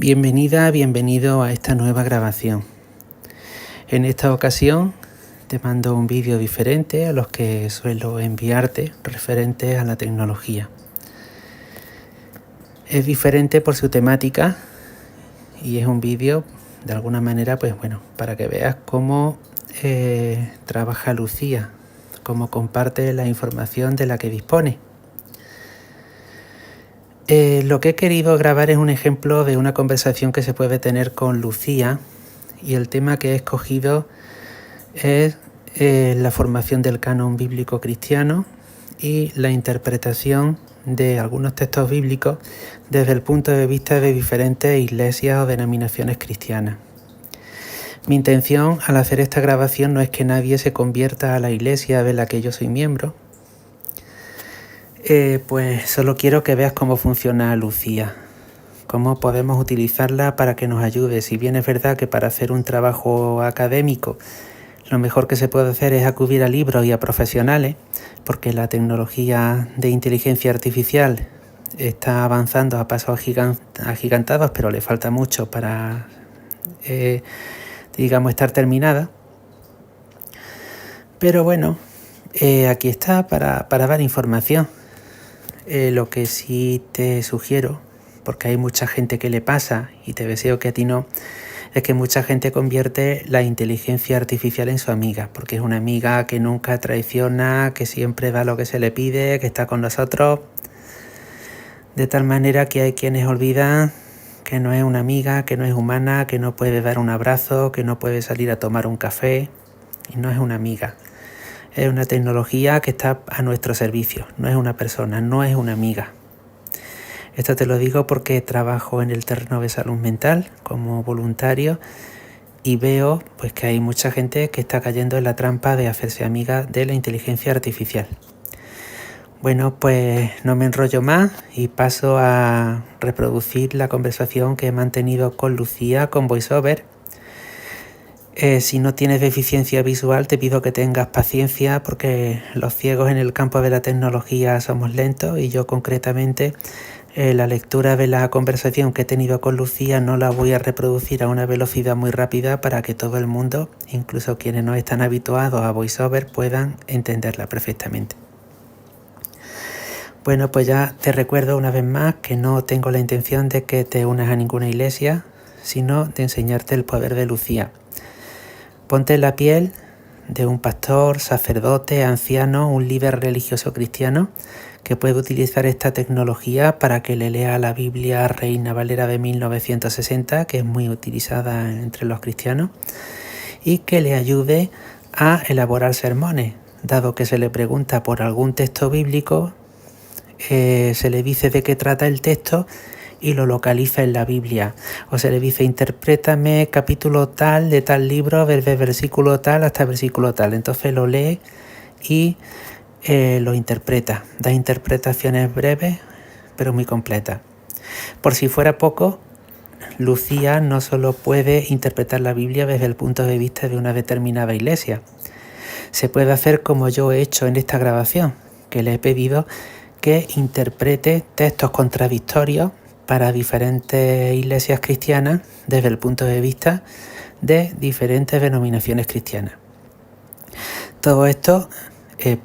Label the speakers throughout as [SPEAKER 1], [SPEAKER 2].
[SPEAKER 1] Bienvenida, bienvenido a esta nueva grabación. En esta ocasión te mando un vídeo diferente a los que suelo enviarte referente a la tecnología. Es diferente por su temática y es un vídeo de alguna manera, para que veas cómo trabaja Lucía, cómo comparte la información de la que dispone. Lo que he querido grabar es un ejemplo de una conversación que se puede tener con Lucía, y el tema que he escogido es la formación del canon bíblico cristiano y la interpretación de algunos textos bíblicos desde el punto de vista de diferentes iglesias o denominaciones cristianas. Mi intención al hacer esta grabación no es que nadie se convierta a la iglesia de la que yo soy miembro, pues solo quiero que veas cómo funciona Lucía, cómo podemos utilizarla para que nos ayude. Si bien es verdad que para hacer un trabajo académico lo mejor que se puede hacer es acudir a libros y a profesionales, porque la tecnología de inteligencia artificial está avanzando a pasos agigantados, pero le falta mucho para, estar terminada. Pero bueno, aquí está para dar información. Lo que sí te sugiero, porque hay mucha gente que le pasa y te deseo que a ti no, es que mucha gente convierte la inteligencia artificial en su amiga, porque es una amiga que nunca traiciona, que siempre da lo que se le pide, que está con nosotros, de tal manera que hay quienes olvidan que no es una amiga, que no es humana, que no puede dar un abrazo, que no puede salir a tomar un café, y no es una amiga. Es una tecnología que está a nuestro servicio, no es una persona, no es una amiga. Esto te lo digo porque trabajo en el terreno de salud mental como voluntario y veo que hay mucha gente que está cayendo en la trampa de hacerse amiga de la inteligencia artificial. Bueno, pues no me enrollo más y paso a reproducir la conversación que he mantenido con Lucía con VoiceOver. Si no tienes deficiencia visual, te pido que tengas paciencia, porque los ciegos en el campo de la tecnología somos lentos, y yo concretamente la lectura de la conversación que he tenido con Lucía no la voy a reproducir a una velocidad muy rápida para que todo el mundo, incluso quienes no están habituados a VoiceOver, puedan entenderla perfectamente. Bueno, pues ya te recuerdo una vez más que no tengo la intención de que te unas a ninguna iglesia, sino de enseñarte el poder de Lucía. Ponte en la piel de un pastor, sacerdote, anciano, un líder religioso cristiano que puede utilizar esta tecnología para que le lea la Biblia Reina Valera de 1960, que es muy utilizada entre los cristianos, y que le ayude a elaborar sermones. Dado que se le pregunta por algún texto bíblico, se le dice de qué trata el texto y lo localiza en la Biblia, o se le dice: interprétame capítulo tal de tal libro desde versículo tal hasta versículo tal. Entonces lo lee y lo interpreta, da interpretaciones breves pero muy completas. Por si fuera poco, Lucía no solo puede interpretar la Biblia desde el punto de vista de una determinada iglesia, se puede hacer como yo he hecho en esta grabación, que le he pedido que interprete textos contradictorios para diferentes iglesias cristianas desde el punto de vista de diferentes denominaciones cristianas. Todo esto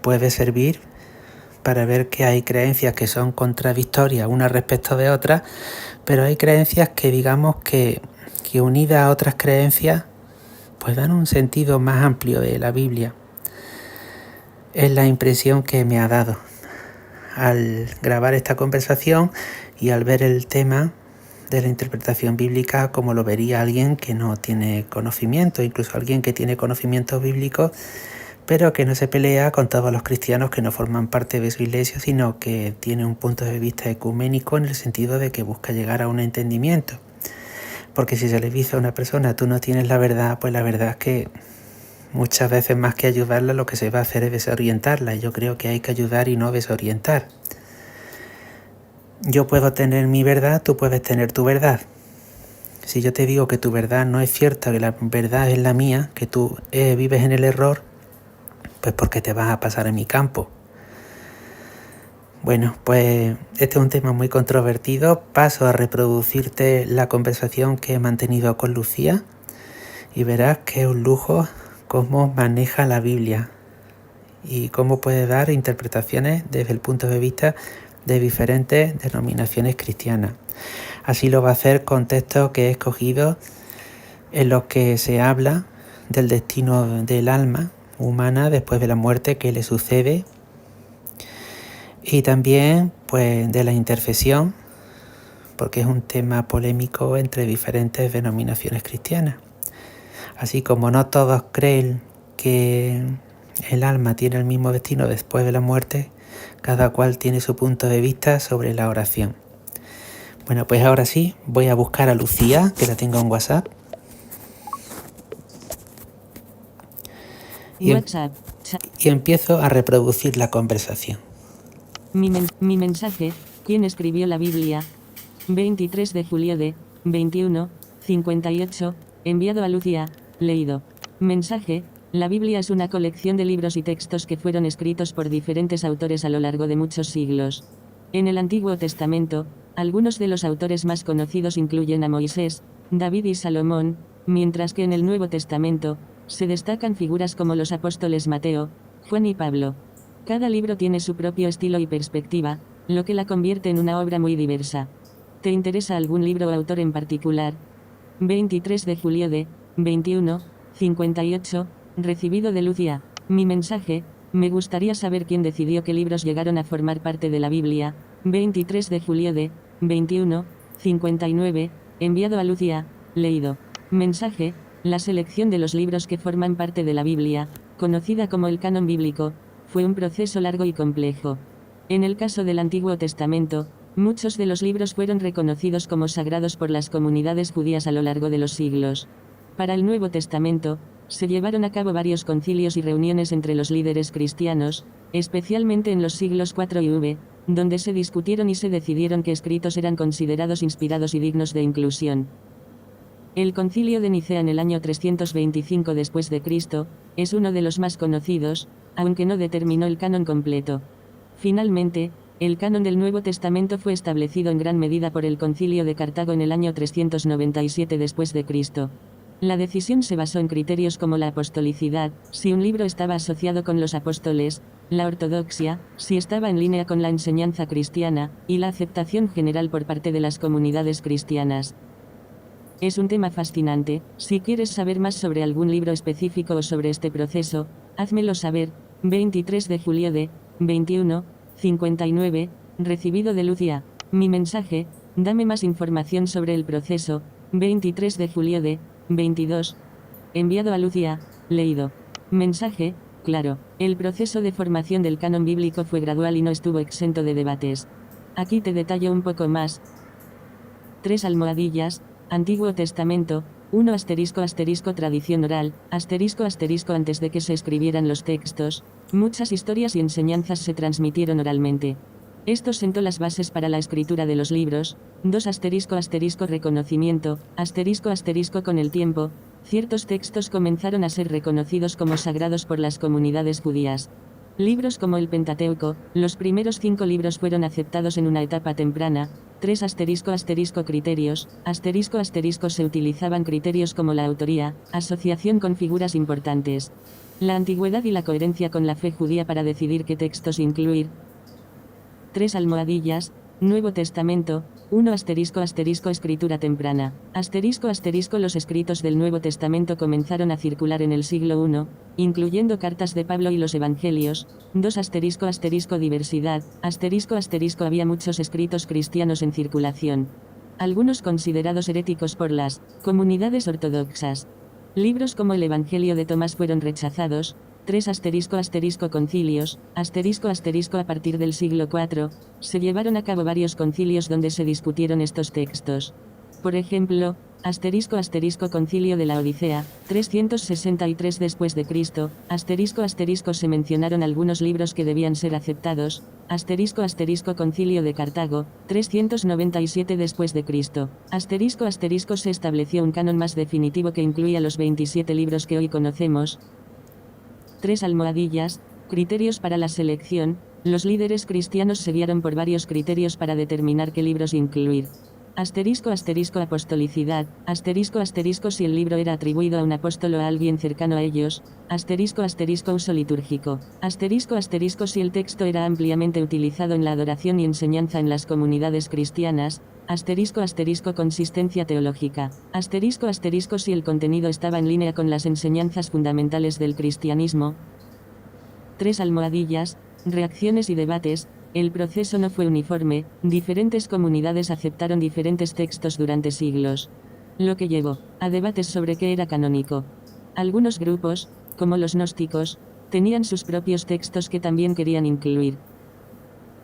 [SPEAKER 1] puede servir para ver que hay creencias que son contradictorias unas respecto de otras, pero hay creencias que digamos que unidas a otras creencias pues dan un sentido más amplio de la Biblia. Es la impresión que me ha dado al grabar esta conversación y al ver el tema de la interpretación bíblica como lo vería alguien que no tiene conocimiento, incluso alguien que tiene conocimientos bíblicos pero que no se pelea con todos los cristianos que no forman parte de su iglesia, sino que tiene un punto de vista ecuménico en el sentido de que busca llegar a un entendimiento. Porque si se le dice a una persona: tú no tienes la verdad, pues la verdad es que muchas veces, más que ayudarla, lo que se va a hacer es desorientarla. Y yo creo que hay que ayudar y no desorientar. Yo puedo tener mi verdad, tú puedes tener tu verdad. Si yo te digo que tu verdad no es cierta, que la verdad es la mía, que tú vives en el error, pues porque te vas a pasar en mi campo. Bueno, pues este es un tema muy controvertido. Paso a reproducirte la conversación que he mantenido con Lucía y verás que es un lujo cómo maneja la Biblia y cómo puede dar interpretaciones desde el punto de vista de diferentes denominaciones cristianas. Así lo va a hacer con textos que he escogido en los que se habla del destino del alma humana después de la muerte que le sucede y también pues de la intercesión, porque es un tema polémico entre diferentes denominaciones cristianas. Así como no todos creen que el alma tiene el mismo destino después de la muerte, cada cual tiene su punto de vista sobre la oración. Bueno, pues ahora sí, voy a buscar a Lucía, que la tengo en WhatsApp. Y empiezo a reproducir la conversación.
[SPEAKER 2] Mi mensaje, ¿quién escribió la Biblia? 23 de julio de 21:58, enviado a Lucía, leído. Mensaje, la Biblia es una colección de libros y textos que fueron escritos por diferentes autores a lo largo de muchos siglos. En el Antiguo Testamento, algunos de los autores más conocidos incluyen a Moisés, David y Salomón, mientras que en el Nuevo Testamento, se destacan figuras como los apóstoles Mateo, Juan y Pablo. Cada libro tiene su propio estilo y perspectiva, lo que la convierte en una obra muy diversa. ¿Te interesa algún libro o autor en particular? 23 de julio de 21:58, recibido de Lucía. Mi mensaje, me gustaría saber quién decidió qué libros llegaron a formar parte de la Biblia. 23 de julio de 21:59, enviado a Lucía, leído. Mensaje, la selección de los libros que forman parte de la Biblia, conocida como el canon bíblico, fue un proceso largo y complejo. En el caso del Antiguo Testamento, muchos de los libros fueron reconocidos como sagrados por las comunidades judías a lo largo de los siglos. Para el Nuevo Testamento, se llevaron a cabo varios concilios y reuniones entre los líderes cristianos, especialmente en los siglos IV y V, donde se discutieron y se decidieron qué escritos eran considerados inspirados y dignos de inclusión. El Concilio de Nicea en el año 325 después de Cristo, es uno de los más conocidos, aunque no determinó el canon completo. Finalmente, el canon del Nuevo Testamento fue establecido en gran medida por el Concilio de Cartago en el año 397 después de Cristo. La decisión se basó en criterios como la apostolicidad, si un libro estaba asociado con los apóstoles, la ortodoxia, si estaba en línea con la enseñanza cristiana, y la aceptación general por parte de las comunidades cristianas. Es un tema fascinante. Si quieres saber más sobre algún libro específico o sobre este proceso, házmelo saber. 23 de julio de 21:59, recibido de Lucía. Mi mensaje, dame más información sobre el proceso. 23 de julio de 22, enviado a Lucía, leído. Mensaje, claro, el proceso de formación del canon bíblico fue gradual y no estuvo exento de debates. Aquí te detallo un poco más. 3 almohadillas. Antiguo Testamento, 1 ** tradición oral, ** antes de que se escribieran los textos, muchas historias y enseñanzas se transmitieron oralmente. Esto sentó las bases para la escritura de los libros. 2 ** reconocimiento, ** con el tiempo, ciertos textos comenzaron a ser reconocidos como sagrados por las comunidades judías. Libros como el Pentateuco, los primeros 5 libros fueron aceptados en una etapa temprana. 3 ** criterios, ** se utilizaban criterios como la autoría, asociación con figuras importantes, la antigüedad y la coherencia con la fe judía para decidir qué textos incluir. 3 almohadillas, Nuevo Testamento, 1 ** escritura temprana, ** los escritos del Nuevo Testamento comenzaron a circular en el siglo I, incluyendo cartas de Pablo y los Evangelios. 2 ** diversidad, ** había muchos escritos cristianos en circulación, algunos considerados heréticos por las comunidades ortodoxas. Libros como el Evangelio de Tomás fueron rechazados. 3 ** concilios, ** a partir del siglo IV, se llevaron a cabo varios concilios donde se discutieron estos textos. Por ejemplo, ** concilio de la Odisea, 363 después de Cristo, ** se mencionaron algunos libros que debían ser aceptados, ** concilio de Cartago, 397 después de Cristo, ** se estableció un canon más definitivo que incluía los 27 libros que hoy conocemos. 3 almohadillas, criterios para la selección, Los líderes cristianos se guiaron por varios criterios para determinar qué libros incluir. Apostolicidad, si el libro era atribuido a un apóstol o a alguien cercano a ellos, uso litúrgico, si el texto era ampliamente utilizado en la adoración y enseñanza en las comunidades cristianas, consistencia teológica, si el contenido estaba en línea con las enseñanzas fundamentales del cristianismo. 3 almohadillas, reacciones y debates. El proceso no fue uniforme, diferentes comunidades aceptaron diferentes textos durante siglos, lo que llevó a debates sobre qué era canónico. Algunos grupos, como los gnósticos, tenían sus propios textos que también querían incluir.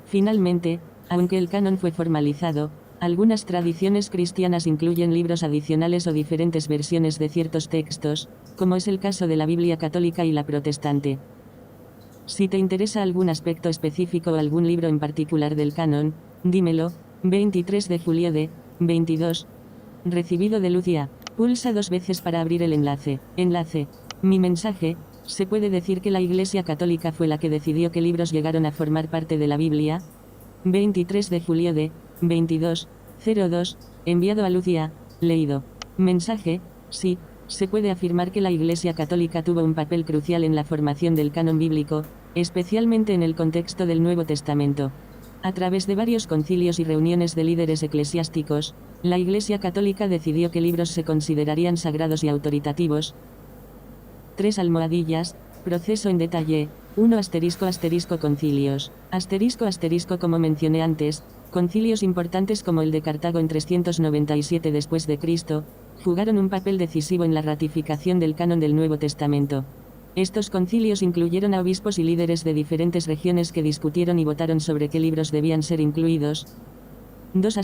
[SPEAKER 2] Finalmente, aunque el canon fue formalizado, algunas tradiciones cristianas incluyen libros adicionales o diferentes versiones de ciertos textos, como es el caso de la Biblia católica y la protestante. Si te interesa algún aspecto específico o algún libro en particular del canon, dímelo. 23 de julio de 22. Recibido de Lucia. Pulsa 2 veces para abrir el enlace. Enlace. Mi mensaje. ¿Se puede decir que la Iglesia Católica fue la que decidió qué libros llegaron a formar parte de la Biblia? 23 de julio de 22:02. Enviado a Lucia. Leído. Mensaje. Sí. Se puede afirmar que la Iglesia Católica tuvo un papel crucial en la formación del canon bíblico, especialmente en el contexto del Nuevo Testamento. A través de varios concilios y reuniones de líderes eclesiásticos, la Iglesia Católica decidió qué libros se considerarían sagrados y autoritativos. 3 almohadillas, proceso en detalle. 1 concilios. Como mencioné antes, concilios importantes como el de Cartago en 397 después de Cristo, jugaron un papel decisivo en la ratificación del canon del Nuevo Testamento. Estos concilios incluyeron a obispos y líderes de diferentes regiones que discutieron y votaron sobre qué libros debían ser incluidos. 2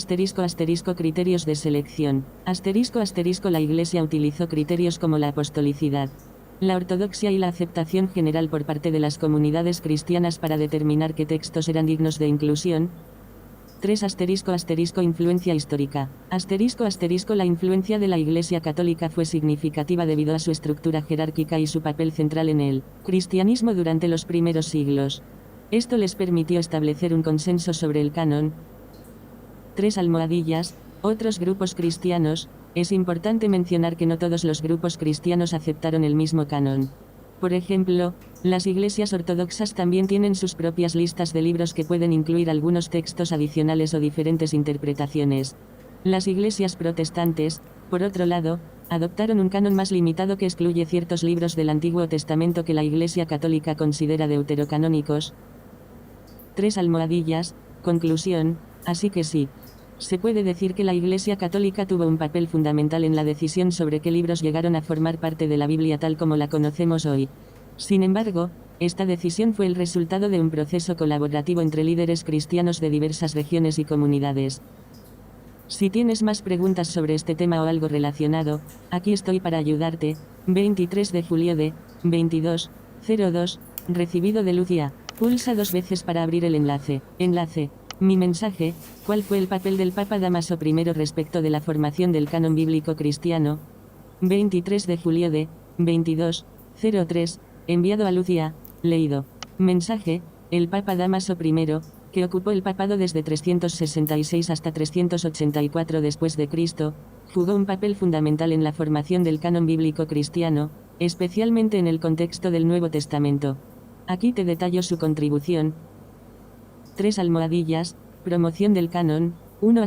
[SPEAKER 2] criterios de selección. La Iglesia utilizó criterios como la apostolicidad, la ortodoxia y la aceptación general por parte de las comunidades cristianas para determinar qué textos eran dignos de inclusión. 3 influencia histórica. La influencia de la Iglesia Católica fue significativa debido a su estructura jerárquica y su papel central en el cristianismo durante los primeros siglos. Esto les permitió establecer un consenso sobre el canon. 3 almohadillas, otros grupos cristianos. Es importante mencionar que no todos los grupos cristianos aceptaron el mismo canon. Por ejemplo, las iglesias ortodoxas también tienen sus propias listas de libros que pueden incluir algunos textos adicionales o diferentes interpretaciones. Las iglesias protestantes, por otro lado, adoptaron un canon más limitado que excluye ciertos libros del Antiguo Testamento que la Iglesia Católica considera deuterocanónicos. 3 almohadillas, conclusión. Así que sí, se puede decir que la Iglesia Católica tuvo un papel fundamental en la decisión sobre qué libros llegaron a formar parte de la Biblia tal como la conocemos hoy. Sin embargo, esta decisión fue el resultado de un proceso colaborativo entre líderes cristianos de diversas regiones y comunidades. Si tienes más preguntas sobre este tema o algo relacionado, aquí estoy para ayudarte. 23 de julio de 22:02. Recibido de Lucia. Pulsa 2 veces para abrir el enlace. Enlace. Mi mensaje. ¿Cuál fue el papel del Papa Dámaso I respecto de la formación del canon bíblico cristiano? 23 de julio de 22:03. Enviado a Lucia. Leído. Mensaje. El Papa Dámaso I, que ocupó el papado desde 366 hasta 384 después de Cristo, jugó un papel fundamental en la formación del canon bíblico cristiano, especialmente en el contexto del Nuevo Testamento. Aquí te detallo su contribución. 3 almohadillas, promoción del canon. 1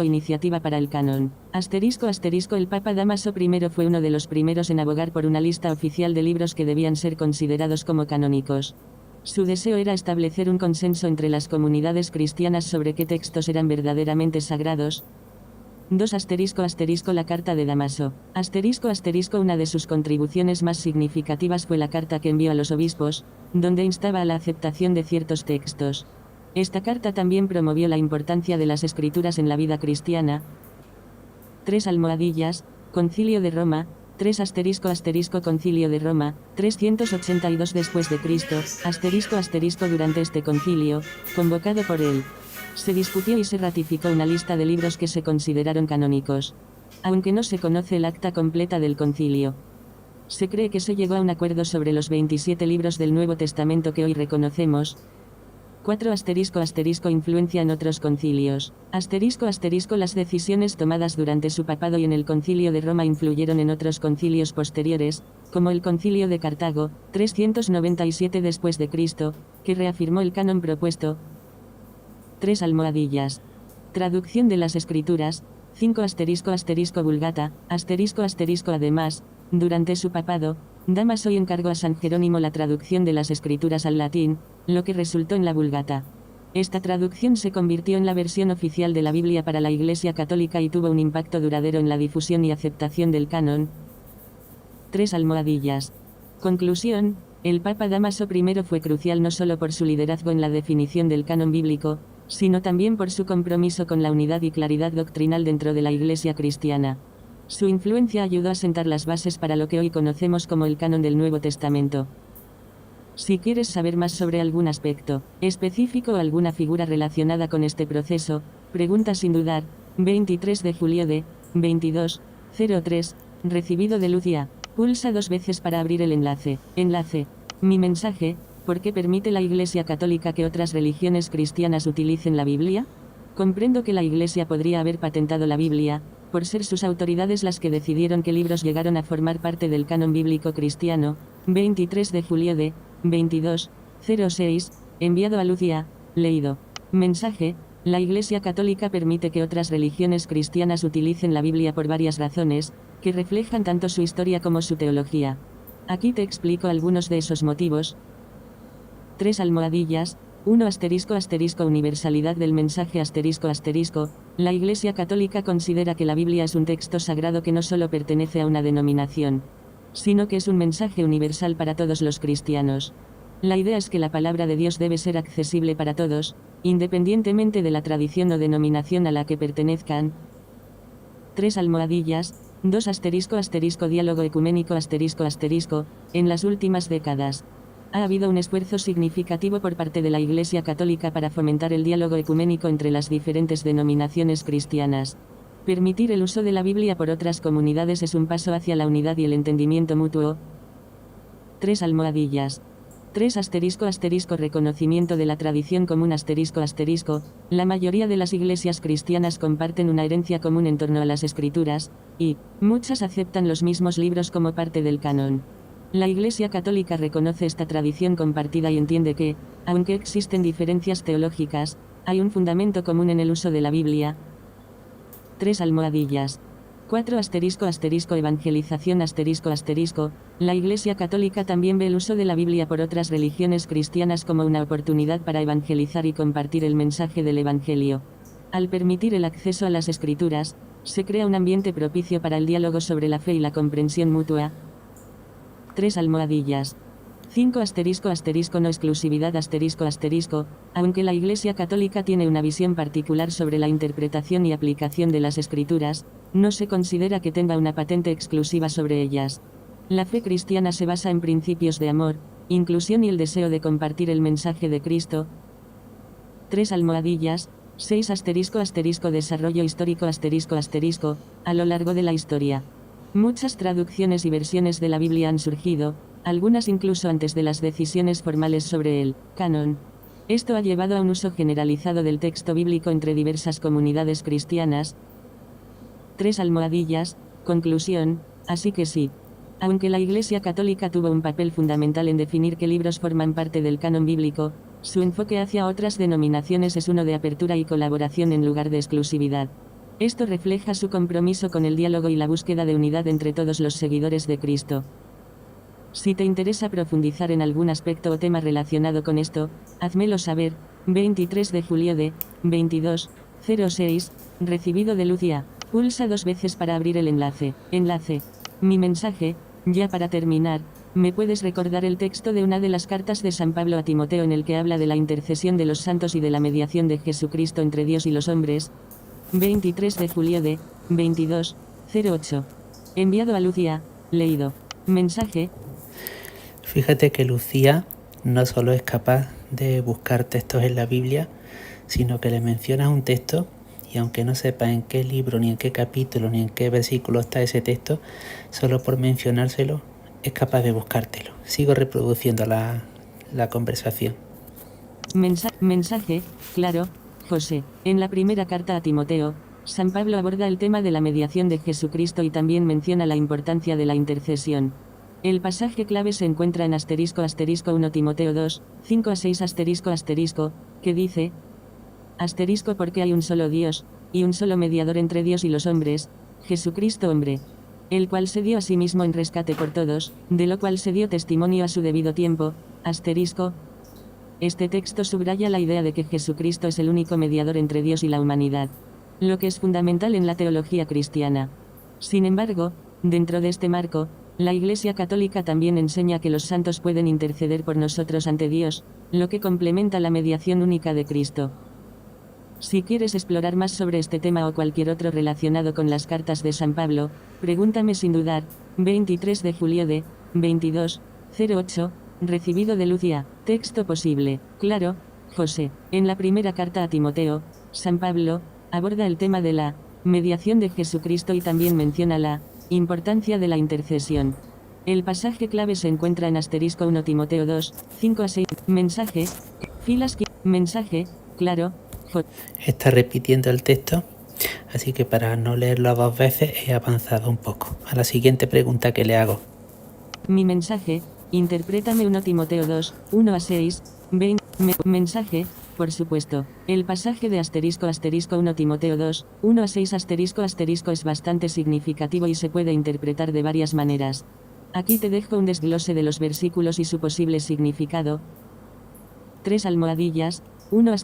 [SPEAKER 2] iniciativa para el canon. El Papa Dámaso I fue uno de los primeros en abogar por una lista oficial de libros que debían ser considerados como canónicos. Su deseo era establecer un consenso entre las comunidades cristianas sobre qué textos eran verdaderamente sagrados. 2 la carta de Dámaso. Una de sus contribuciones más significativas fue la carta que envió a los obispos, donde instaba a la aceptación de ciertos textos. Esta carta también promovió la importancia de las escrituras en la vida cristiana. 3 almohadillas, Concilio de Roma. 3 Concilio de Roma, 382 después de Cristo, durante este concilio, convocado por él, se discutió y se ratificó una lista de libros que se consideraron canónicos. Aunque no se conoce el acta completa del concilio, se cree que se llegó a un acuerdo sobre los 27 libros del Nuevo Testamento que hoy reconocemos. 4 influencia en otros concilios. Las decisiones tomadas durante su papado y en el concilio de Roma influyeron en otros concilios posteriores, como el concilio de Cartago, 397 después de Cristo, que reafirmó el canon propuesto. 3 almohadillas. Traducción de las escrituras. 5 Vulgata, además, durante su papado, Dámaso encargó a San Jerónimo la traducción de las escrituras al latín, lo que resultó en la Vulgata. Esta traducción se convirtió en la versión oficial de la Biblia para la Iglesia Católica y tuvo un impacto duradero en la difusión y aceptación del canon. 3 almohadillas. Conclusión. El Papa Dámaso I fue crucial no solo por su liderazgo en la definición del canon bíblico, sino también por su compromiso con la unidad y claridad doctrinal dentro de la Iglesia cristiana. Su influencia ayudó a sentar las bases para lo que hoy conocemos como el canon del Nuevo Testamento. Si quieres saber más sobre algún aspecto específico o alguna figura relacionada con este proceso, pregunta sin dudar. 23 de julio de 2203, recibido de Lucia. Pulsa 2 veces para abrir el enlace. Enlace. Mi mensaje. ¿Por qué permite la Iglesia Católica que otras religiones cristianas utilicen la Biblia? Comprendo que la Iglesia podría haber patentado la Biblia, por ser sus autoridades las que decidieron qué libros llegaron a formar parte del canon bíblico cristiano. 23 de julio de 2206, enviado a Lucia, leído. Mensaje. La Iglesia Católica permite que otras religiones cristianas utilicen la Biblia por varias razones, que reflejan tanto su historia como su teología. Aquí te explico algunos de esos motivos. 3 almohadillas. 1 universalidad del mensaje La Iglesia Católica considera que la Biblia es un texto sagrado que no solo pertenece a una denominación, sino que es un mensaje universal para todos los cristianos. La idea es que la palabra de Dios debe ser accesible para todos, independientemente de la tradición o denominación a la que pertenezcan. 3 almohadillas. 2 diálogo ecuménico en las últimas décadas. Ha habido un esfuerzo significativo por parte de la Iglesia Católica para fomentar el diálogo ecuménico entre las diferentes denominaciones cristianas. Permitir el uso de la Biblia por otras comunidades es un paso hacia la unidad y el entendimiento mutuo. 3 almohadillas. 3 reconocimiento de la tradición común La mayoría de las iglesias cristianas comparten una herencia común en torno a las escrituras, y muchas aceptan los mismos libros como parte del canon. La Iglesia Católica reconoce esta tradición compartida y entiende que, aunque existen diferencias teológicas, hay un fundamento común en el uso de la Biblia. 3 almohadillas. 4 evangelización La Iglesia Católica también ve el uso de la Biblia por otras religiones cristianas como una oportunidad para evangelizar y compartir el mensaje del Evangelio. Al permitir el acceso a las Escrituras, se crea un ambiente propicio para el diálogo sobre la fe y la comprensión mutua. 3 almohadillas. 5 no exclusividad Aunque la Iglesia Católica tiene una visión particular sobre la interpretación y aplicación de las Escrituras, no se considera que tenga una patente exclusiva sobre ellas. La fe cristiana se basa en principios de amor, inclusión y el deseo de compartir el mensaje de Cristo. 3 almohadillas. 6 desarrollo histórico a lo largo de la historia. Muchas traducciones y versiones de la Biblia han surgido, algunas incluso antes de las decisiones formales sobre el canon. Esto ha llevado a un uso generalizado del texto bíblico entre diversas comunidades cristianas. 3 almohadillas. Conclusión. Así que sí. Aunque la Iglesia Católica tuvo un papel fundamental en definir qué libros forman parte del canon bíblico, su enfoque hacia otras denominaciones es uno de apertura y colaboración en lugar de exclusividad. Esto refleja su compromiso con el diálogo y la búsqueda de unidad entre todos los seguidores de Cristo. Si te interesa profundizar en algún aspecto o tema relacionado con esto, házmelo saber. 23 de julio de 2206, recibido de Lucia. Pulsa 2 veces para abrir el enlace. Enlace. Mi mensaje. Ya para terminar, ¿me puedes recordar el texto de una de las cartas de San Pablo a Timoteo en el que habla de la intercesión de los santos y de la mediación de Jesucristo entre Dios y los hombres? 23 de julio de 2208. Enviado a Lucia, leído. Mensaje.
[SPEAKER 1] Fíjate que Lucía no solo es capaz de buscar textos en la Biblia, sino que le mencionas un texto y aunque no sepa en qué libro, ni en qué capítulo, ni en qué versículo está ese texto, solo por mencionárselo es capaz de buscártelo. Sigo reproduciendo la conversación.
[SPEAKER 2] Mensaje, claro, José. En la primera carta a Timoteo, San Pablo aborda el tema de la mediación de Jesucristo y también menciona la importancia de la intercesión. El pasaje clave se encuentra en **1 Timoteo 2, 5-6 **, que dice, porque hay un solo Dios, y un solo mediador entre Dios y los hombres, Jesucristo hombre, el cual se dio a sí mismo en rescate por todos, de lo cual se dio testimonio a su debido tiempo, Este texto subraya la idea de que Jesucristo es el único mediador entre Dios y la humanidad, lo que es fundamental en la teología cristiana. Sin embargo, dentro de este marco, la Iglesia Católica también enseña que los santos pueden interceder por nosotros ante Dios, lo que complementa la mediación única de Cristo. Si quieres explorar más sobre este tema o cualquier otro relacionado con las cartas de San Pablo, pregúntame sin dudar. 23 de julio de 2208, recibido de Lucia. Texto posible. Claro, José. En la primera carta a Timoteo, San Pablo aborda el tema de la mediación de Jesucristo y también menciona la importancia de la intercesión. El pasaje clave se encuentra en *1 Timoteo 2, 5-6. Mensaje, claro.
[SPEAKER 1] Está repitiendo el texto, así que para no leerlo 2 veces he avanzado un poco. A la siguiente pregunta que le hago.
[SPEAKER 2] Mi mensaje, interprétame 1 Timoteo 2, 1-6, 20. Mensaje, por supuesto. El pasaje de *1 Timoteo 2, 1-6 es bastante significativo y se puede interpretar de varias maneras. Aquí te dejo un desglose de los versículos y su posible significado. 3 almohadillas. 1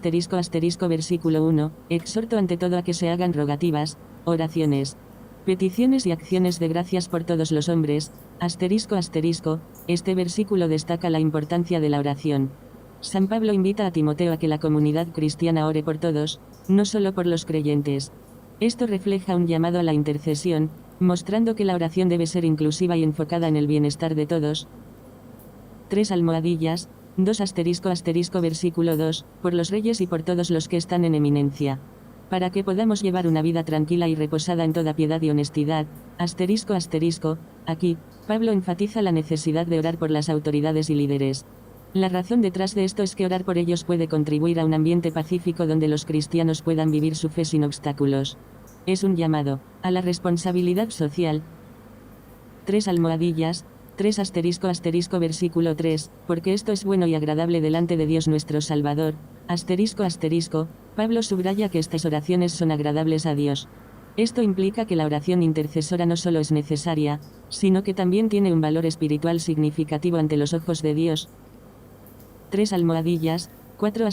[SPEAKER 2] versículo 1, exhorto ante todo a que se hagan rogativas, oraciones, peticiones y acciones de gracias por todos los hombres, este versículo destaca la importancia de la oración. San Pablo invita a Timoteo a que la comunidad cristiana ore por todos, no solo por los creyentes. Esto refleja un llamado a la intercesión, mostrando que la oración debe ser inclusiva y enfocada en el bienestar de todos. 3 almohadillas. 2 versículo 2, por los reyes y por todos los que están en eminencia. Para que podamos llevar una vida tranquila y reposada en toda piedad y honestidad, aquí, Pablo enfatiza la necesidad de orar por las autoridades y líderes. La razón detrás de esto es que orar por ellos puede contribuir a un ambiente pacífico donde los cristianos puedan vivir su fe sin obstáculos. Es un llamado a la responsabilidad social. 3 almohadillas. 3 versículo 3, porque esto es bueno y agradable delante de Dios nuestro Salvador, Pablo subraya que estas oraciones son agradables a Dios. Esto implica que la oración intercesora no solo es necesaria, sino que también tiene un valor espiritual significativo ante los ojos de Dios. 3 almohadillas, 4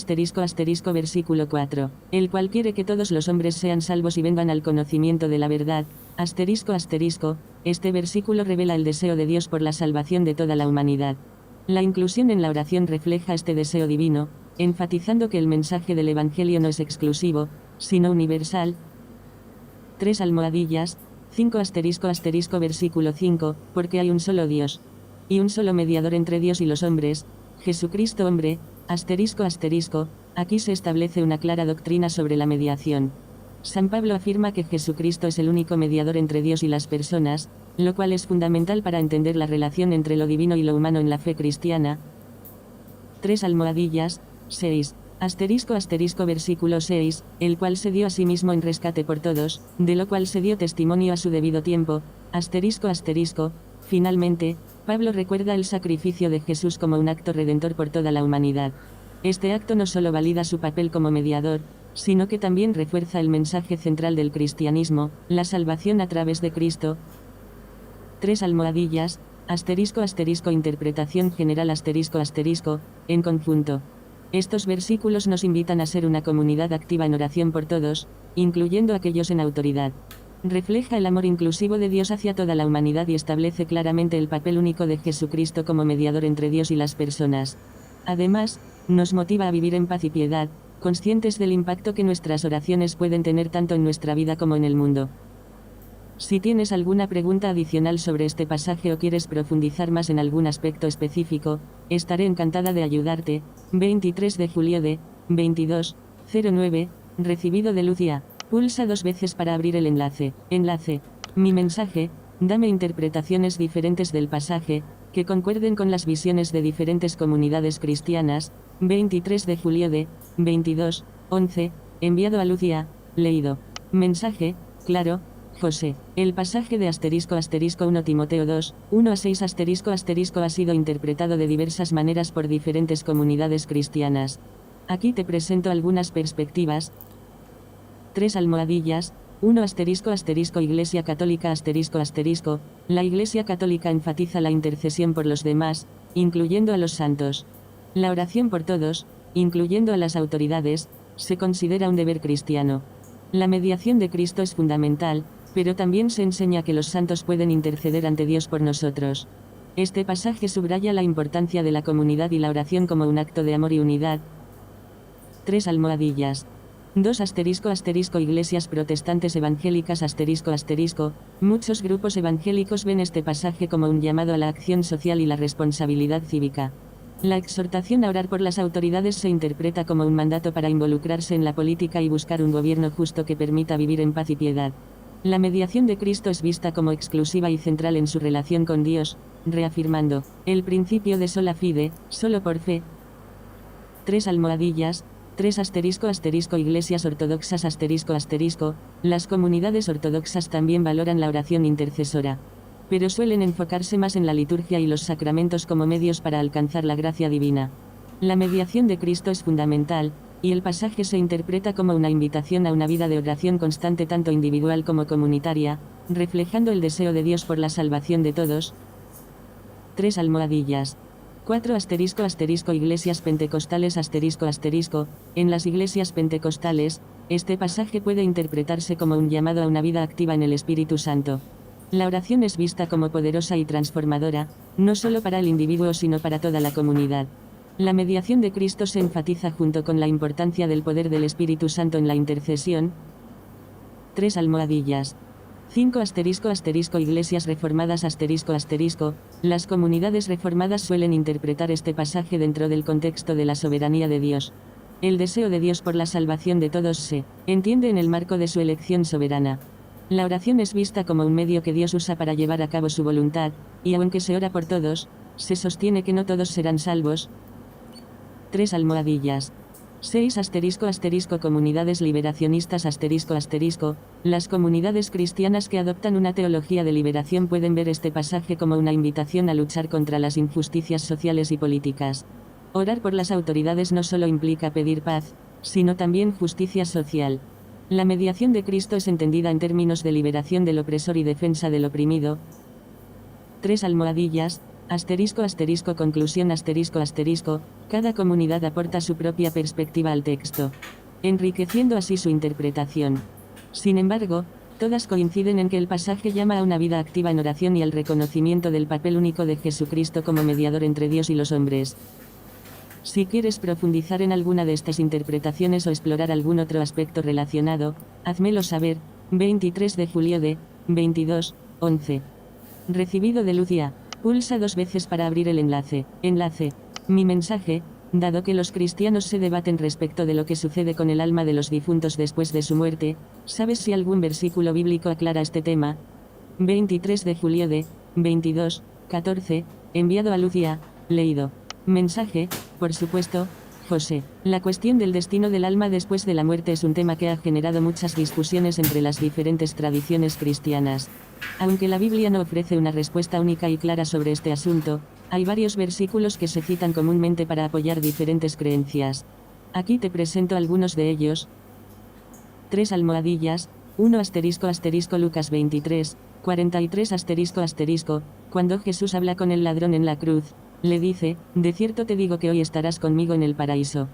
[SPEAKER 2] versículo 4, el cual quiere que todos los hombres sean salvos y vengan al conocimiento de la verdad, este versículo revela el deseo de Dios por la salvación de toda la humanidad. La inclusión en la oración refleja este deseo divino, enfatizando que el mensaje del Evangelio no es exclusivo, sino universal. 3 almohadillas, 5 versículo 5, porque hay un solo Dios, y un solo mediador entre Dios y los hombres, Jesucristo hombre, aquí se establece una clara doctrina sobre la mediación. San Pablo afirma que Jesucristo es el único mediador entre Dios y las personas, lo cual es fundamental para entender la relación entre lo divino y lo humano en la fe cristiana. 3 almohadillas, 6, versículo 6, el cual se dio a sí mismo en rescate por todos, de lo cual se dio testimonio a su debido tiempo, finalmente, Pablo recuerda el sacrificio de Jesús como un acto redentor por toda la humanidad. Este acto no solo valida su papel como mediador, sino que también refuerza el mensaje central del cristianismo, la salvación a través de Cristo. 3 almohadillas, interpretación general en conjunto. Estos versículos nos invitan a ser una comunidad activa en oración por todos, incluyendo aquellos en autoridad. Refleja el amor inclusivo de Dios hacia toda la humanidad y establece claramente el papel único de Jesucristo como mediador entre Dios y las personas. Además, nos motiva a vivir en paz y piedad, conscientes del impacto que nuestras oraciones pueden tener tanto en nuestra vida como en el mundo. Si tienes alguna pregunta adicional sobre este pasaje o quieres profundizar más en algún aspecto específico, estaré encantada de ayudarte. 23 de julio de 2209, recibido de Lucia. Pulsa 2 veces para abrir el enlace. Mi mensaje, dame interpretaciones diferentes del pasaje, que concuerden con las visiones de diferentes comunidades cristianas. 23 de julio de 22:11, enviado a Lucia, leído. Mensaje, claro, José. El pasaje de **1 Timoteo 2, 1-6 *** ha sido interpretado de diversas maneras por diferentes comunidades cristianas. Aquí te presento algunas perspectivas. 3 almohadillas. 1 Iglesia Católica La Iglesia Católica enfatiza la intercesión por los demás, incluyendo a los santos. La oración por todos, incluyendo a las autoridades, se considera un deber cristiano. La mediación de Cristo es fundamental, pero también se enseña que los santos pueden interceder ante Dios por nosotros. Este pasaje subraya la importancia de la comunidad y la oración como un acto de amor y unidad. 3 almohadillas. 2 Iglesias protestantes evangélicas Muchos grupos evangélicos ven este pasaje como un llamado a la acción social y la responsabilidad cívica. La exhortación a orar por las autoridades se interpreta como un mandato para involucrarse en la política y buscar un gobierno justo que permita vivir en paz y piedad. La mediación de Cristo es vista como exclusiva y central en su relación con Dios, reafirmando el principio de sola fide, solo por fe. 3 almohadillas. 3 Iglesias ortodoxas Las comunidades ortodoxas también valoran la oración intercesora, pero suelen enfocarse más en la liturgia y los sacramentos como medios para alcanzar la gracia divina. La mediación de Cristo es fundamental, y el pasaje se interpreta como una invitación a una vida de oración constante tanto individual como comunitaria, reflejando el deseo de Dios por la salvación de todos. 3 almohadillas. 4 Iglesias pentecostales En las iglesias pentecostales, este pasaje puede interpretarse como un llamado a una vida activa en el Espíritu Santo. La oración es vista como poderosa y transformadora, no solo para el individuo sino para toda la comunidad. La mediación de Cristo se enfatiza junto con la importancia del poder del Espíritu Santo en la intercesión. 3 almohadillas. 5 Iglesias reformadas Las comunidades reformadas suelen interpretar este pasaje dentro del contexto de la soberanía de Dios. El deseo de Dios por la salvación de todos se entiende en el marco de su elección soberana. La oración es vista como un medio que Dios usa para llevar a cabo su voluntad, y aunque se ora por todos, se sostiene que no todos serán salvos. 3 almohadillas. 6 Comunidades liberacionistas Las comunidades cristianas que adoptan una teología de liberación pueden ver este pasaje como una invitación a luchar contra las injusticias sociales y políticas. Orar por las autoridades no solo implica pedir paz, sino también justicia social. La mediación de Cristo es entendida en términos de liberación del opresor y defensa del oprimido. 3 almohadillas. Conclusión Cada comunidad aporta su propia perspectiva al texto, enriqueciendo así su interpretación. Sin embargo, todas coinciden en que el pasaje llama a una vida activa en oración y al reconocimiento del papel único de Jesucristo como mediador entre Dios y los hombres. Si quieres profundizar en alguna de estas interpretaciones o explorar algún otro aspecto relacionado, házmelo saber. 23 de julio de 22:11. Recibido de Lucia. Pulsa 2 veces para abrir el enlace. Mi mensaje. Dado que los cristianos se debaten respecto de lo que sucede con el alma de los difuntos después de su muerte, ¿sabes si algún versículo bíblico aclara este tema? 23 de julio de 22:14, enviado a Lucia, leído. Mensaje, por supuesto, José. La cuestión del destino del alma después de la muerte es un tema que ha generado muchas discusiones entre las diferentes tradiciones cristianas. Aunque la Biblia no ofrece una respuesta única y clara sobre este asunto, hay varios versículos que se citan comúnmente para apoyar diferentes creencias. Aquí te presento algunos de ellos. 3 almohadillas. 1 Lucas 23, 43 Cuando Jesús habla con el ladrón en la cruz, le dice, de cierto te digo que hoy estarás conmigo en el paraíso.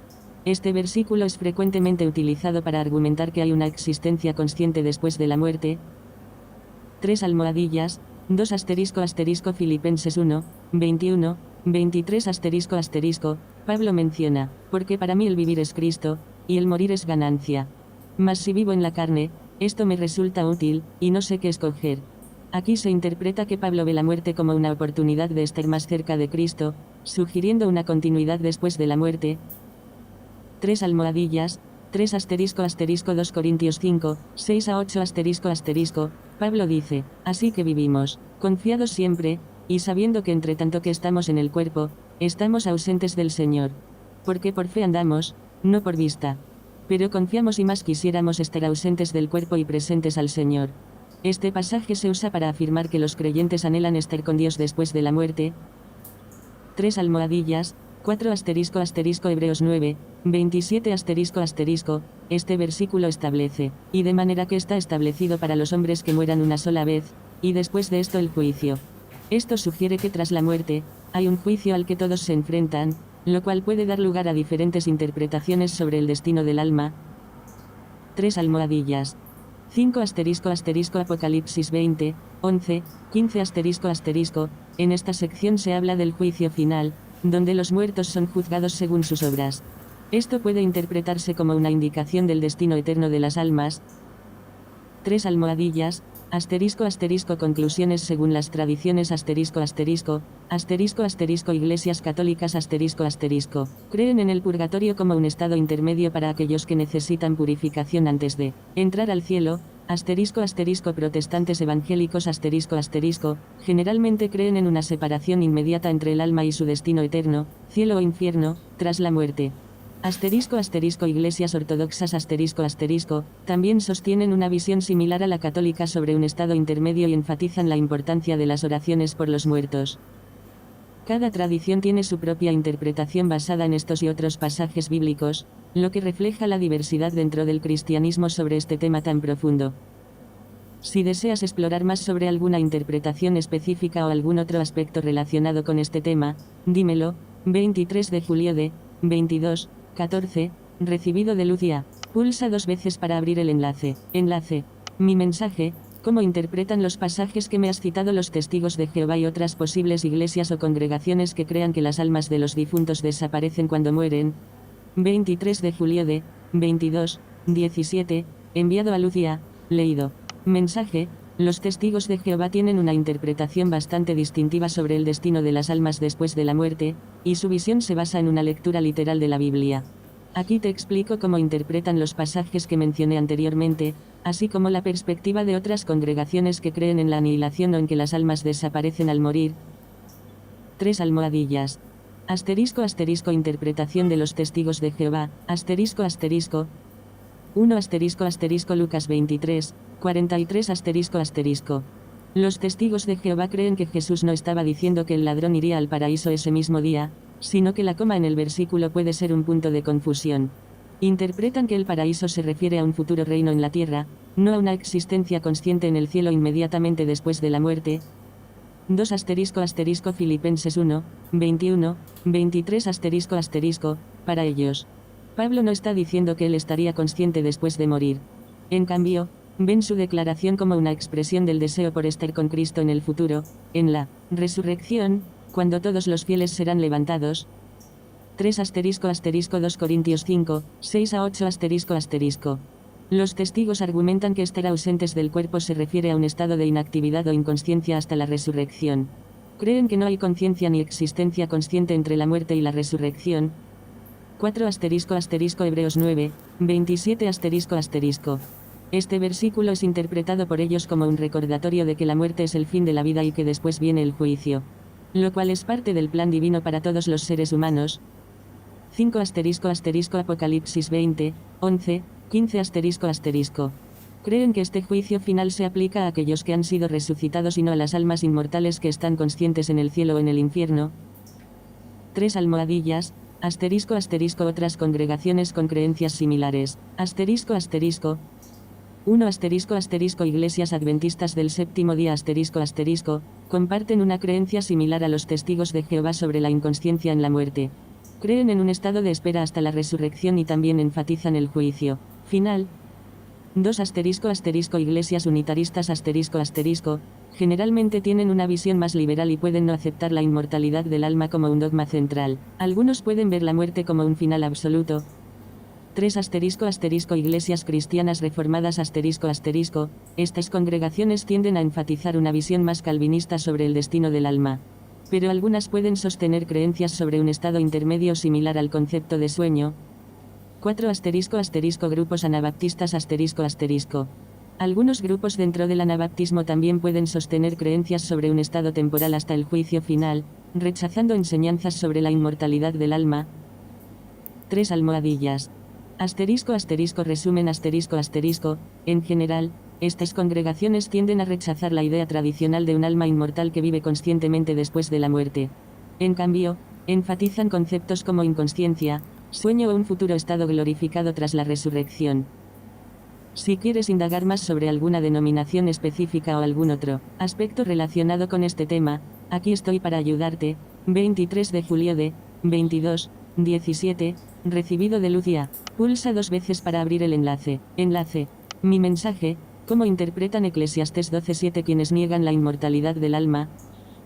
[SPEAKER 2] Este versículo es frecuentemente utilizado para argumentar que hay una existencia consciente después de la muerte. 3 almohadillas. 2 Filipenses 1, 21, 23 Pablo menciona, porque para mí el vivir es Cristo, y el morir es ganancia. Mas si vivo en la carne, esto me resulta útil, y no sé qué escoger. Aquí se interpreta que Pablo ve la muerte como una oportunidad de estar más cerca de Cristo, sugiriendo una continuidad después de la muerte. 3 almohadillas. 3 2 Corintios 5, 6-8 Pablo dice, así que vivimos, confiados siempre, y sabiendo que entre tanto que estamos en el cuerpo, estamos ausentes del Señor. Porque por fe andamos, no por vista. Pero confiamos y más quisiéramos estar ausentes del cuerpo y presentes al Señor. Este pasaje se usa para afirmar que los creyentes anhelan estar con Dios después de la muerte. 3 almohadillas, 4 asterisco asterisco Hebreos 9, 27 asterisco asterisco, este versículo establece, y de manera que está establecido para los hombres que mueran una sola vez, y después de esto el juicio. Esto sugiere que tras la muerte, hay un juicio al que todos se enfrentan, lo cual puede dar lugar a diferentes interpretaciones sobre el destino del alma. 3 almohadillas. 5 asterisco asterisco Apocalipsis 20, 11, 15 asterisco asterisco, en esta sección se habla del juicio final, donde los muertos son juzgados según sus obras. Esto puede interpretarse como una indicación del destino eterno de las almas. 3 almohadillas, asterisco asterisco conclusiones según las tradiciones asterisco asterisco, asterisco asterisco iglesias católicas asterisco asterisco, creen en el purgatorio como un estado intermedio para aquellos que necesitan purificación antes de entrar al cielo, asterisco asterisco protestantes evangélicos asterisco asterisco, generalmente creen en una separación inmediata entre el alma y su destino eterno, cielo o infierno, tras la muerte. Asterisco asterisco iglesias ortodoxas asterisco asterisco, también sostienen una visión similar a la católica sobre un estado intermedio y enfatizan la importancia de las oraciones por los muertos. Cada tradición tiene su propia interpretación basada en estos y otros pasajes bíblicos, lo que refleja la diversidad dentro del cristianismo sobre este tema tan profundo. Si deseas explorar más sobre alguna interpretación específica o algún otro aspecto relacionado con este tema, dímelo. 23 de julio de 22, 14, recibido de Lucia. Pulsa 2 veces para abrir el enlace. Enlace. Mi mensaje. ¿Cómo interpretan los pasajes que me has citado los testigos de Jehová y otras posibles iglesias o congregaciones que crean que las almas de los difuntos desaparecen cuando mueren? 23 de julio de 22, 17, enviado a Lucia, leído. Mensaje. Los testigos de Jehová tienen una interpretación bastante distintiva sobre el destino de las almas después de la muerte, y su visión se basa en una lectura literal de la Biblia. Aquí te explico cómo interpretan los pasajes que mencioné anteriormente, así como la perspectiva de otras congregaciones que creen en la anihilación o en que las almas desaparecen al morir. 3 almohadillas. Asterisco asterisco interpretación de los testigos de Jehová, asterisco asterisco. 1 asterisco asterisco Lucas 23, 43 asterisco asterisco. Los testigos de Jehová creen que Jesús no estaba diciendo que el ladrón iría al paraíso ese mismo día, sino que la coma en el versículo puede ser un punto de confusión. Interpretan que el paraíso se refiere a un futuro reino en la tierra, no a una existencia consciente en el cielo inmediatamente después de la muerte. 2 asterisco asterisco Filipenses 1, 21, 23 asterisco asterisco, para ellos. Pablo no está diciendo que él estaría consciente después de morir. En cambio, ven su declaración como una expresión del deseo por estar con Cristo en el futuro, en la resurrección, cuando todos los fieles serán levantados. 3 asterisco asterisco 2 Corintios 5, 6 a 8 asterisco asterisco. Los testigos argumentan que estar ausentes del cuerpo se refiere a un estado de inactividad o inconsciencia hasta la resurrección. Creen que no hay conciencia ni existencia consciente entre la muerte y la resurrección. 4 asterisco asterisco Hebreos 9, 27 asterisco asterisco. Este versículo es interpretado por ellos como un recordatorio de que la muerte es el fin de la vida y que después viene el juicio. Lo cual es parte del plan divino para todos los seres humanos. 5 asterisco asterisco Apocalipsis 20, 11, 15 asterisco asterisco. Creen que este juicio final se aplica a aquellos que han sido resucitados y no a las almas inmortales que están conscientes en el cielo o en el infierno. 3 almohadillas. Asterisco asterisco otras congregaciones con creencias similares. Asterisco asterisco. 1 asterisco asterisco iglesias adventistas del séptimo día asterisco asterisco, comparten una creencia similar a los testigos de Jehová sobre la inconsciencia en la muerte. Creen en un estado de espera hasta la resurrección y también enfatizan el juicio final. 2 asterisco asterisco iglesias unitaristas asterisco asterisco, generalmente tienen una visión más liberal y pueden no aceptar la inmortalidad del alma como un dogma central. Algunos pueden ver la muerte como un final absoluto. 3 asterisco asterisco iglesias cristianas reformadas asterisco asterisco, estas congregaciones tienden a enfatizar una visión más calvinista sobre el destino del alma. Pero algunas pueden sostener creencias sobre un estado intermedio similar al concepto de sueño. 4 asterisco asterisco grupos anabaptistas asterisco asterisco. Algunos grupos dentro del anabaptismo también pueden sostener creencias sobre un estado temporal hasta el juicio final, rechazando enseñanzas sobre la inmortalidad del alma. 3 almohadillas. Asterisco asterisco resumen asterisco asterisco. En general, estas congregaciones tienden a rechazar la idea tradicional de un alma inmortal que vive conscientemente después de la muerte. En cambio, enfatizan conceptos como inconsciencia, sueño o un futuro estado glorificado tras la resurrección. Si quieres indagar más sobre alguna denominación específica o algún otro aspecto relacionado con este tema, aquí estoy para ayudarte. 23 de julio de 22:17, recibido de Lucia. Pulsa 2 veces para abrir el enlace. Enlace. Mi mensaje. ¿Cómo interpretan Eclesiastés 12:7 quienes niegan la inmortalidad del alma?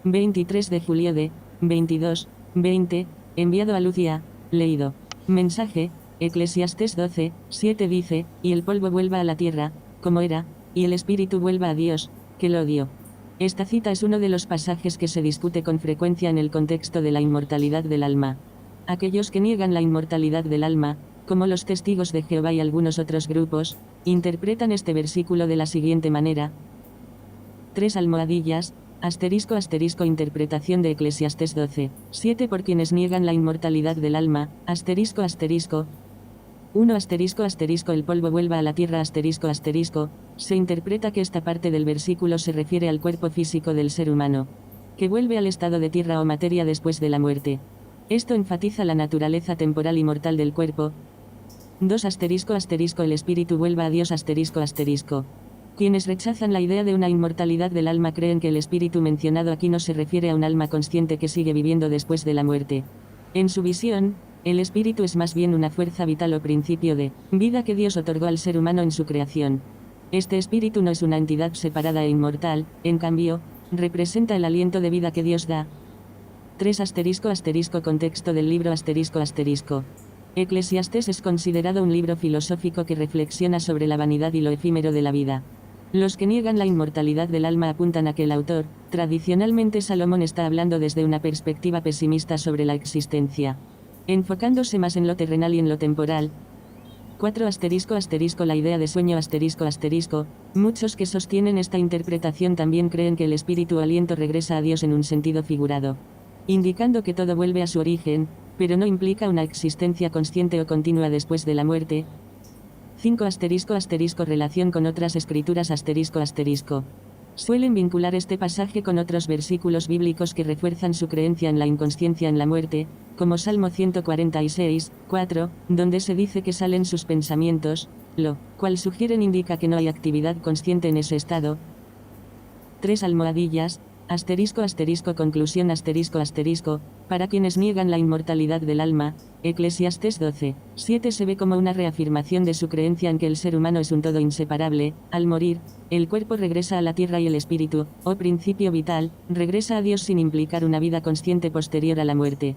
[SPEAKER 2] 23 de julio de 22:20, enviado a Lucia. Leído. Mensaje. Eclesiastés 12:7 dice, y el polvo vuelva a la tierra, como era, y el espíritu vuelva a Dios, que lo dio. Esta cita es uno de los pasajes que se discute con frecuencia en el contexto de la inmortalidad del alma. Aquellos que niegan la inmortalidad del alma, como los testigos de Jehová y algunos otros grupos, interpretan este versículo de la siguiente manera. 3 almohadillas, asterisco asterisco interpretación de Eclesiastés 12:7 por quienes niegan la inmortalidad del alma, asterisco asterisco. 1 asterisco asterisco el polvo vuelva a la tierra asterisco asterisco, se interpreta que esta parte del versículo se refiere al cuerpo físico del ser humano, que vuelve al estado de tierra o materia después de la muerte. Esto enfatiza la naturaleza temporal y mortal del cuerpo. 2 asterisco asterisco el espíritu vuelva a Dios asterisco asterisco. Quienes rechazan la idea de una inmortalidad del alma creen que el espíritu mencionado aquí no se refiere a un alma consciente que sigue viviendo después de la muerte. En su visión, el espíritu es más bien una fuerza vital o principio de vida que Dios otorgó al ser humano en su creación. Este espíritu no es una entidad separada e inmortal, en cambio, representa el aliento de vida que Dios da. 3 asterisco asterisco contexto del libro asterisco asterisco. Eclesiastés es considerado un libro filosófico que reflexiona sobre la vanidad y lo efímero de la vida. Los que niegan la inmortalidad del alma apuntan a que el autor, tradicionalmente Salomón, está hablando desde una perspectiva pesimista sobre la existencia, enfocándose más en lo terrenal y en lo temporal. 4 asterisco asterisco la idea de sueño asterisco asterisco. Muchos que sostienen esta interpretación también creen que el espíritu o aliento regresa a Dios en un sentido figurado, indicando que todo vuelve a su origen, pero no implica una existencia consciente o continua después de la muerte. 5 asterisco asterisco relación con otras escrituras asterisco asterisco. Suelen vincular este pasaje con otros versículos bíblicos que refuerzan su creencia en la inconsciencia en la muerte, como Salmo 146:4, donde se dice que salen sus pensamientos, lo cual indica que no hay actividad consciente en ese estado. 3 almohadillas, asterisco asterisco conclusión asterisco asterisco, para quienes niegan la inmortalidad del alma, Eclesiastés 12:7 se ve como una reafirmación de su creencia en que el ser humano es un todo inseparable. Al morir, el cuerpo regresa a la tierra y el espíritu, o principio vital, regresa a Dios sin implicar una vida consciente posterior a la muerte.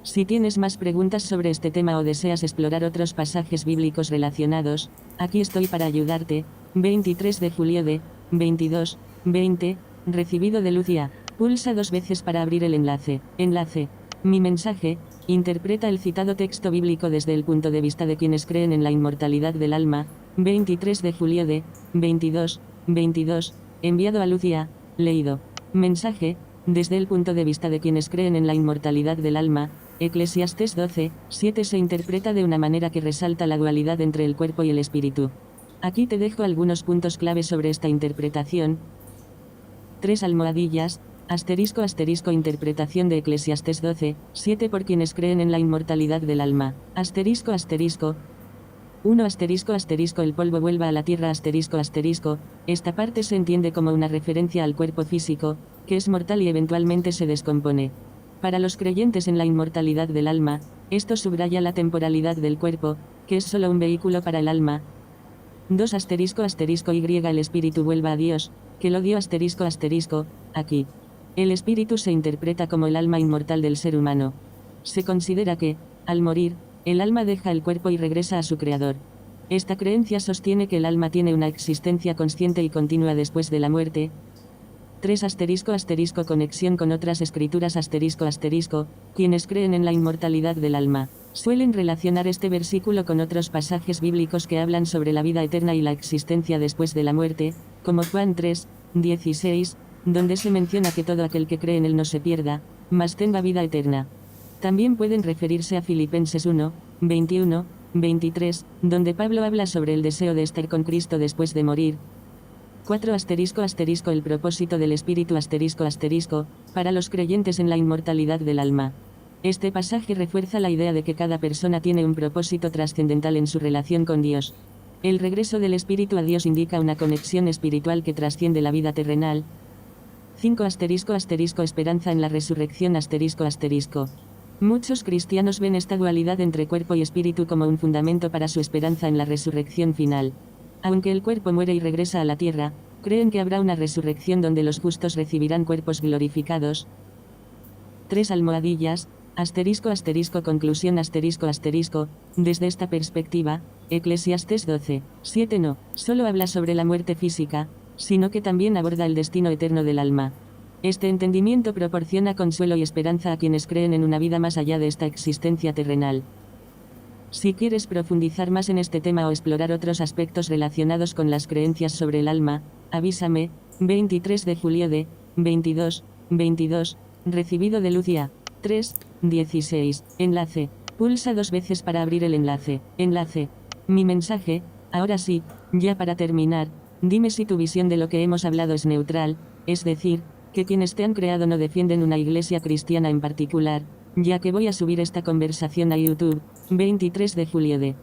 [SPEAKER 2] Si tienes más preguntas sobre este tema o deseas explorar otros pasajes bíblicos relacionados, aquí estoy para ayudarte. 23 de julio de 22:20, recibido de Lucia. Pulsa 2 veces para abrir el enlace. Enlace. Mi mensaje. Interpreta el citado texto bíblico desde el punto de vista de quienes creen en la inmortalidad del alma. 23 de julio de 22:22, enviado a Lucia. Leído. Mensaje. Desde el punto de vista de quienes creen en la inmortalidad del alma, Eclesiastés 12:7 se interpreta de una manera que resalta la dualidad entre el cuerpo y el espíritu. Aquí te dejo algunos puntos clave sobre esta interpretación. 3 almohadillas, asterisco asterisco interpretación de Eclesiastés 12:7 por quienes creen en la inmortalidad del alma, asterisco asterisco. 1 asterisco asterisco el polvo vuelva a la tierra asterisco asterisco, esta parte se entiende como una referencia al cuerpo físico, que es mortal y eventualmente se descompone. Para los creyentes en la inmortalidad del alma, esto subraya la temporalidad del cuerpo, que es solo un vehículo para el alma. 2 asterisco asterisco y el espíritu vuelva a Dios, que lo dio asterisco asterisco, aquí. El espíritu se interpreta como el alma inmortal del ser humano. Se considera que, al morir, el alma deja el cuerpo y regresa a su creador. Esta creencia sostiene que el alma tiene una existencia consciente y continua después de la muerte. 3 asterisco asterisco conexión con otras escrituras asterisco asterisco, quienes creen en la inmortalidad del alma, suelen relacionar este versículo con otros pasajes bíblicos que hablan sobre la vida eterna y la existencia después de la muerte, como Juan 3:16, donde se menciona que todo aquel que cree en él no se pierda, mas tenga vida eterna. También pueden referirse a Filipenses 1, 21, 23, donde Pablo habla sobre el deseo de estar con Cristo después de morir. 4 ** el propósito del Espíritu ** para los creyentes en la inmortalidad del alma. Este pasaje refuerza la idea de que cada persona tiene un propósito trascendental en su relación con Dios. El regreso del Espíritu a Dios indica una conexión espiritual que trasciende la vida terrenal. 5 ** esperanza en la resurrección **. Muchos cristianos ven esta dualidad entre cuerpo y espíritu como un fundamento para su esperanza en la resurrección final. Aunque el cuerpo muere y regresa a la tierra, creen que habrá una resurrección donde los justos recibirán cuerpos glorificados. 3 ** conclusión **. Desde esta perspectiva, Eclesiastés 12, 7 no solo habla sobre la muerte física, sino que también aborda el destino eterno del alma. Este entendimiento proporciona consuelo y esperanza a quienes creen en una vida más allá de esta existencia terrenal. Si quieres profundizar más en este tema o explorar otros aspectos relacionados con las creencias sobre el alma, avísame. 23 de julio de 22, recibido de Lucia. 3, 16. Enlace. Pulsa 2 veces para abrir el enlace. Enlace. Mi mensaje. Ahora sí, ya para terminar, dime si tu visión de lo que hemos hablado es neutral, es decir, que quienes te han creado no defienden una iglesia cristiana en particular, ya que voy a subir esta conversación a YouTube. 23 de julio de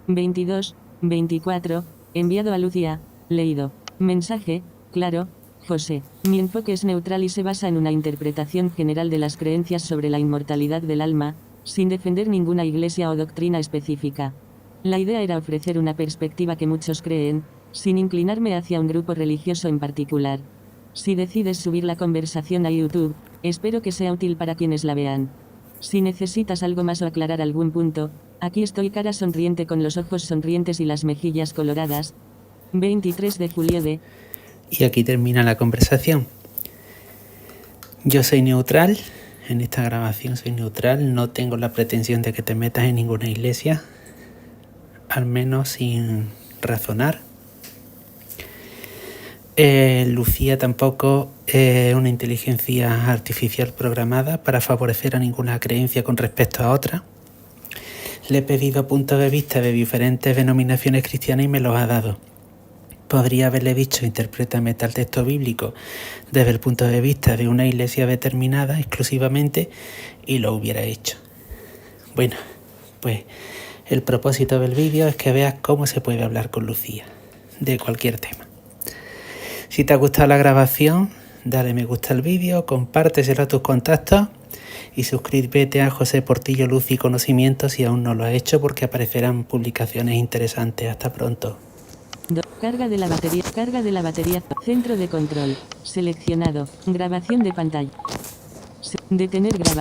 [SPEAKER 2] 22, 24, enviado a Lucia, leído. Mensaje, claro, José. Mi enfoque es neutral y se basa en una interpretación general de las creencias sobre la inmortalidad del alma, sin defender ninguna iglesia o doctrina específica. La idea era ofrecer una perspectiva que muchos creen, sin inclinarme hacia un grupo religioso en particular. Si decides subir la conversación a YouTube, espero que sea útil para quienes la vean. Si necesitas algo más o aclarar algún punto, aquí estoy, cara sonriente con los ojos sonrientes y las mejillas coloradas. 23 de julio de...
[SPEAKER 1] Y aquí termina la conversación. Yo soy neutral, en esta grabación soy neutral, no tengo la pretensión de que te metas en ninguna iglesia, al menos sin razonar. Lucía tampoco es una inteligencia artificial programada para favorecer a ninguna creencia con respecto a otra. Le he pedido puntos de vista de diferentes denominaciones cristianas y me los ha dado. Podría haberle dicho, interprétame tal texto bíblico desde el punto de vista de una iglesia determinada exclusivamente y lo hubiera hecho. Bueno, pues el propósito del vídeo es que veas cómo se puede hablar con Lucía de cualquier tema. Si te ha gustado la grabación, dale me gusta al vídeo, compárteselo a tus contactos y suscríbete a José Portillo Luz y Conocimiento si aún no lo has hecho, porque aparecerán publicaciones interesantes. Hasta pronto.
[SPEAKER 2] Carga de la batería, centro de control, seleccionado, grabación de pantalla. Detener grabación.